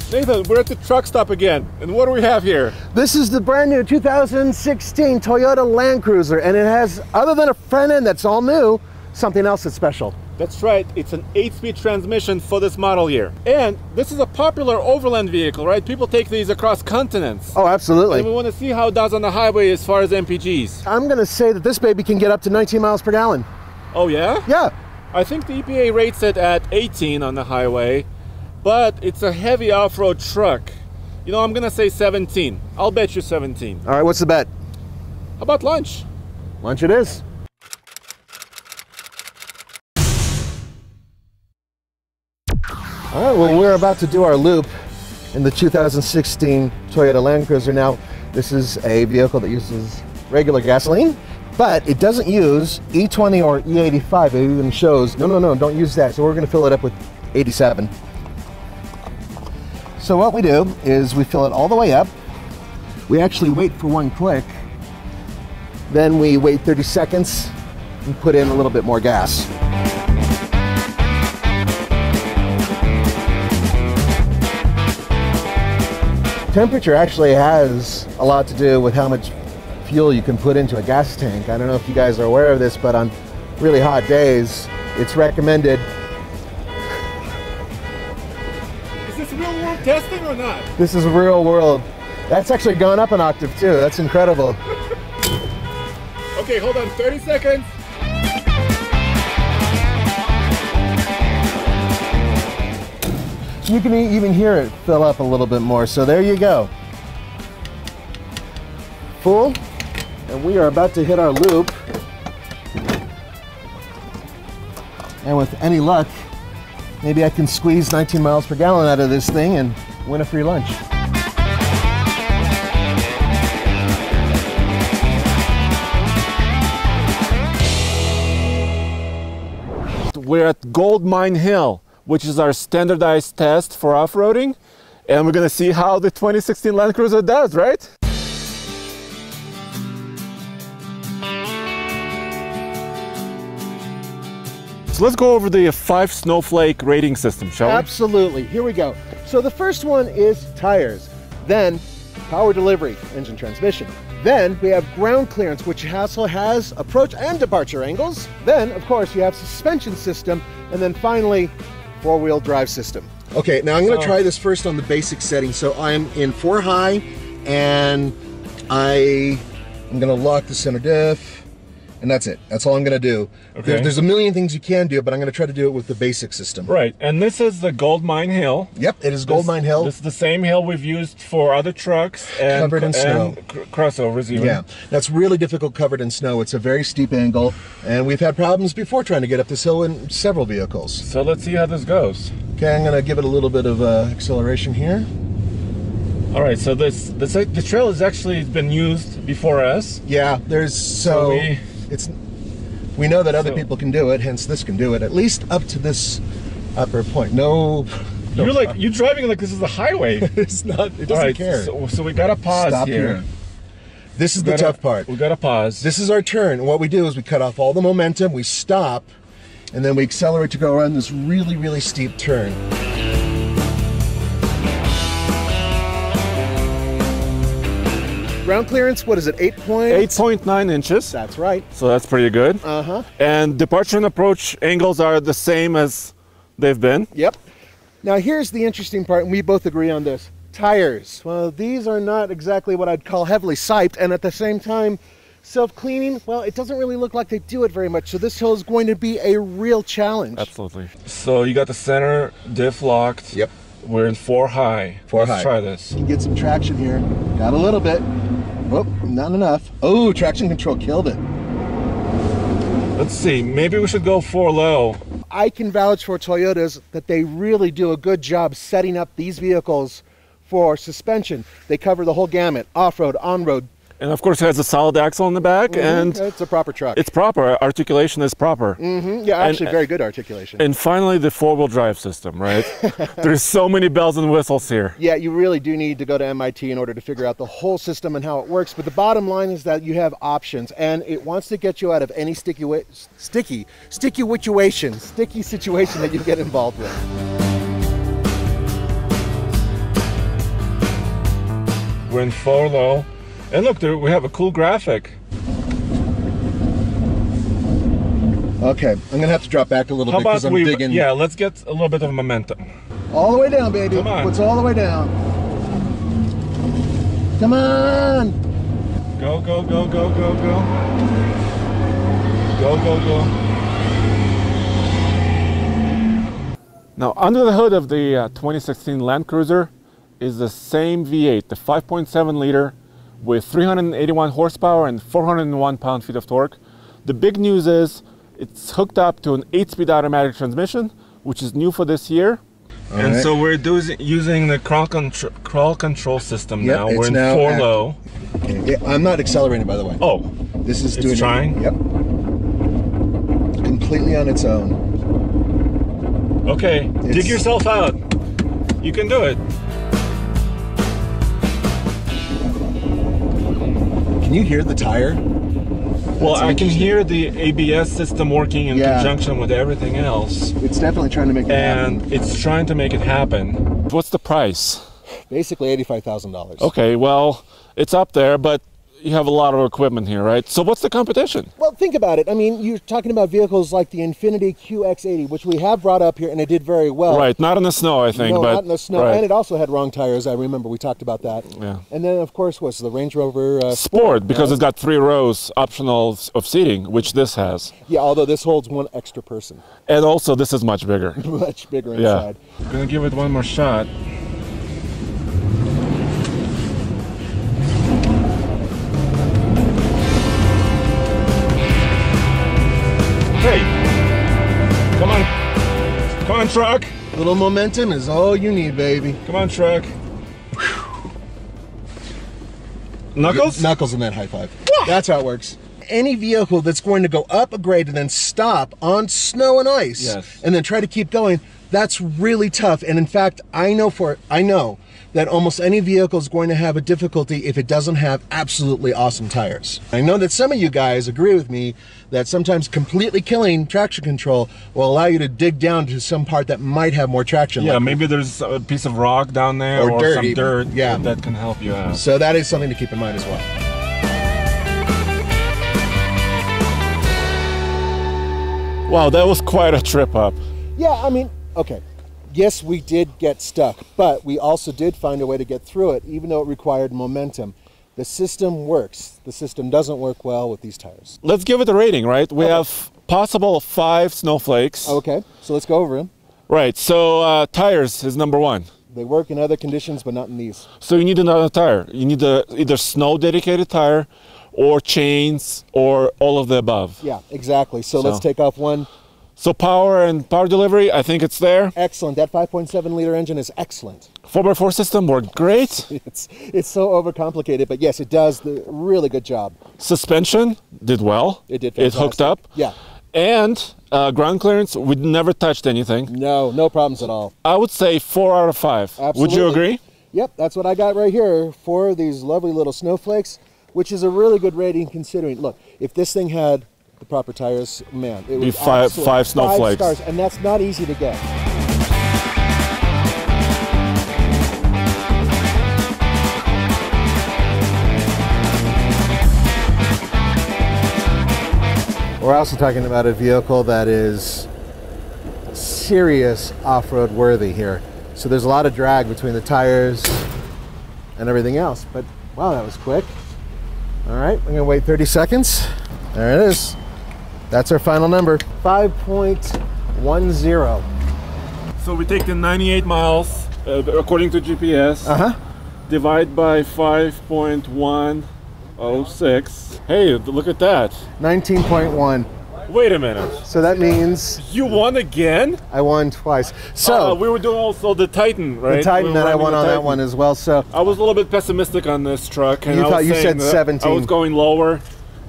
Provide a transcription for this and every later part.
Nathan, we're at the truck stop again, and what do we have here? This is the brand new 2016 Toyota Land Cruiser, and it has, other than a front end that's all new, something else that's special. That's right, it's an 8-speed transmission for this model year. And this is a popular overland vehicle, right? People take these across continents. Oh, absolutely. And we want to see how it does on the highway as far as MPGs. I'm going to say that this baby can get up to 19 miles per gallon. Oh yeah? Yeah. I think the EPA rates it at 18 on the highway, but it's a heavy off-road truck. You know, I'm gonna say 17. I'll bet you 17. All right, what's the bet? How about lunch? Lunch it is. All right, well, we're about to do our loop in the 2016 Toyota Land Cruiser. Now, this is a vehicle that uses regular gasoline, but it doesn't use E20 or E85. It even shows, no, don't use that. So we're gonna fill it up with 87. So what we do is we fill it all the way up. We actually wait for one click. Then we wait 30 seconds and put in a little bit more gas. Temperature actually has a lot to do with how much fuel you can put into a gas tank. I don't know if you guys are aware of this, but on really hot days, it's recommended. Is this real world testing or not? This is real world. That's actually gone up an octave too. That's incredible. Okay, hold on, 30 seconds. You can even hear it fill up a little bit more. So there you go. Full. And we are about to hit our loop. And with any luck, maybe I can squeeze 19 miles per gallon out of this thing and win a free lunch. We're at Gold Mine Hill, which is our standardized test for off-roading. And we're gonna see how the 2016 Land Cruiser does, right? So let's go over the 5 snowflake rating system, shall we? Absolutely. Here we go. So the first one is tires, then power delivery, engine transmission. Then we have ground clearance, which also has approach and departure angles. Then, of course, you have suspension system, and then finally, 4-wheel drive system. Okay, now I'm going to try this first on the basic setting. So I'm in 4 high, and I'm going to lock the center diff. And that's it. That's all I'm going to do. Okay. There's a million things you can do, but I'm going to try to do it with the basic system. Right. And this is the Gold Mine Hill. Yep, it is Gold Mine Hill. This is the same hill we've used for other trucks and covered in snow. Crossovers even. Yeah, that's really difficult covered in snow. It's a very steep angle, and we've had problems before trying to get up this hill in several vehicles. So let's see how this goes. Okay, I'm going to give it a little bit of acceleration here. All right, so the trail has actually been used before us. Yeah, we know that other people can do it, hence this can do it, at least up to this upper point. No you're driving like this is a highway. It's not, it doesn't care. So we gotta pause. Stop here. This is the tough part. We gotta pause. This is our turn. And what we do is we cut off all the momentum, we stop, and then we accelerate to go around this really, really steep turn. Ground clearance, what is it, 8.9 inches. That's right. So that's pretty good. Uh-huh. And departure and approach angles are the same as they've been. Yep. Now here's the interesting part, and we both agree on this. Tires. Well, these are not exactly what I'd call heavily siped, and at the same time, self-cleaning, well, it doesn't really look like they do it very much, so this hill is going to be a real challenge. Absolutely. So you got the center diff locked. Yep. We're in 4 high. Let's try this. You can get some traction here. Got a little bit. Oh, not enough. Oh, traction control killed it. Let's see, maybe we should go 4 low. I can vouch for Toyotas that they really do a good job setting up these vehicles for suspension. They cover the whole gamut, off-road, on-road. And of course it has a solid axle in the back, and it's a proper truck. It's proper. Articulation is proper. Yeah, actually very good articulation. And finally the 4-wheel drive system, right? There's so many bells and whistles here. Yeah, you really do need to go to MIT in order to figure out the whole system and how it works. But the bottom line is that you have options, and it wants to get you out of any sticky situation that you get involved with. We're in 4 low. And look, there we have a cool graphic. Okay, I'm gonna have to drop back a little bit because I'm digging. Yeah, let's get a little bit of momentum. All the way down, baby. Come on. It's all the way down. Come on. Go, go, go, go, go, go. Go, go, go. Now, under the hood of the 2016 Land Cruiser is the same V8, the 5.7 liter with 381 horsepower and 401 pound-feet of torque. The big news is it's hooked up to an 8-speed automatic transmission, which is new for this year. And so we're using the crawl control system now. We're in 4 low. Okay. I'm not accelerating, by the way. Oh, this is it's trying? Yep. Completely on its own. Okay, dig yourself out. You can do it. Can you hear the tire? Well, I can hear the ABS system working in conjunction with everything else. It's definitely trying to make it happen. And it's trying to make it happen. What's the price? Basically $85,000. Okay, well, it's up there, but you have a lot of equipment here, right? So what's the competition? Well, think about it. I mean, you're talking about vehicles like the Infiniti QX80, which we have brought up here, and it did very well. Right, not in the snow, I think. No, but, not in the snow. Right. And it also had wrong tires, I remember. We talked about that. Yeah. And then, of course, what's the Range Rover Sport, because it's got 3 rows optional of seating, which this has. Yeah, although this holds 1 extra person. And also, this is much bigger. Much bigger inside. Yeah. I'm going to give it one more shot. Hey, come on. Come on, truck. A little momentum is all you need, baby. Come on, truck. Knuckles? Knuckles in that high five. That's how it works. Any vehicle that's going to go up a grade and then stop on snow and ice and then try to keep going, that's really tough. And in fact, I know that almost any vehicle is going to have a difficulty if it doesn't have absolutely awesome tires. I know that some of you guys agree with me that sometimes completely killing traction control will allow you to dig down to some part that might have more traction. Yeah, maybe there's a piece of rock down there or dirt, some dirt yeah, that can help you out. So that is something to keep in mind as well. Wow, that was quite a trip up. Yeah, I mean, okay. Yes, we did get stuck, but we also did find a way to get through it, even though it required momentum. The system works. The system doesn't work well with these tires. Let's give it a rating, right? We have possible 5 snowflakes. Okay, so let's go over them. Right, so tires is number 1. They work in other conditions, but not in these. So you need another tire. You need either snow dedicated tire or chains or all of the above. Yeah, exactly. So let's take off one. So power and power delivery, I think it's there. Excellent. That 5.7 liter engine is excellent. 4x4 system worked great. It's so overcomplicated, but yes, it does the really good job. Suspension did well. It did fantastic. It hooked up. Yeah. And ground clearance, we never touched anything. No problems at all. I would say 4 out of 5. Absolutely. Would you agree? Yep, that's what I got right here. 4 of these lovely little snowflakes, which is a really good rating considering. Look, if this thing had the proper tires, man, it would be 5 snowflakes. 5 stars, and that's not easy to get. We're also talking about a vehicle that is serious off-road worthy here. So there's a lot of drag between the tires and everything else, but wow, that was quick. All right, I'm gonna wait 30 seconds. There it is. That's our final number, 5.10. So we take the 98 miles, according to GPS, divide by 5.106. Hey, look at that. 19.1. Wait a minute. So that means... You won again? I won twice. So we were doing also the Titan, right? The Titan, that I won on that one as well. So I was a little bit pessimistic on this truck. And you said 17. I was going lower.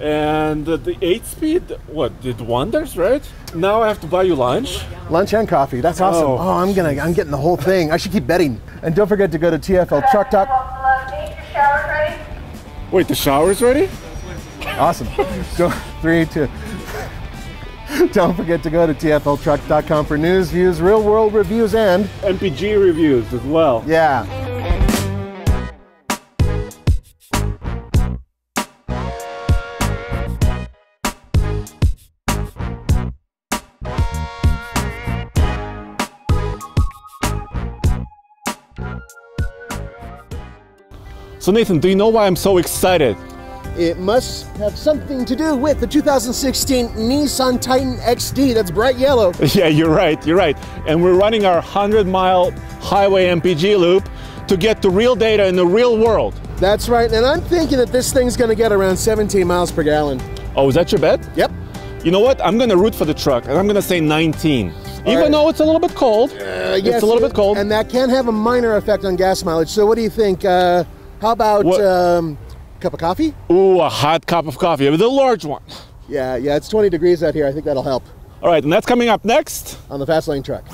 And the 8-speed, what, did wonders, right? Now I have to buy you lunch? Lunch and coffee, that's awesome. Oh, I'm getting the whole thing. I should keep betting. And don't forget to go to TFL Truck Talk. Wait, the shower's ready? Awesome. Go 3, 2. Don't forget to go to tfltruck.com for news, views, real world reviews, and MPG reviews as well. Yeah. So Nathan, do you know why I'm so excited? It must have something to do with the 2016 Nissan Titan XD. That's bright yellow. Yeah, you're right, you're right. And we're running our 100-mile highway MPG loop to get the real data in the real world. That's right, and I'm thinking that this thing's gonna get around 17 miles per gallon. Oh, is that your bet? Yep. You know what? I'm gonna root for the truck, and I'm gonna say 19. Even though it's a little bit cold. Yes, it's a little bit cold. And that can have a minor effect on gas mileage. So what do you think? How about cup of coffee? Ooh, a hot cup of coffee, the large one. Yeah, it's 20 degrees out here. I think that'll help. All right, and that's coming up next on the Fast Lane Truck.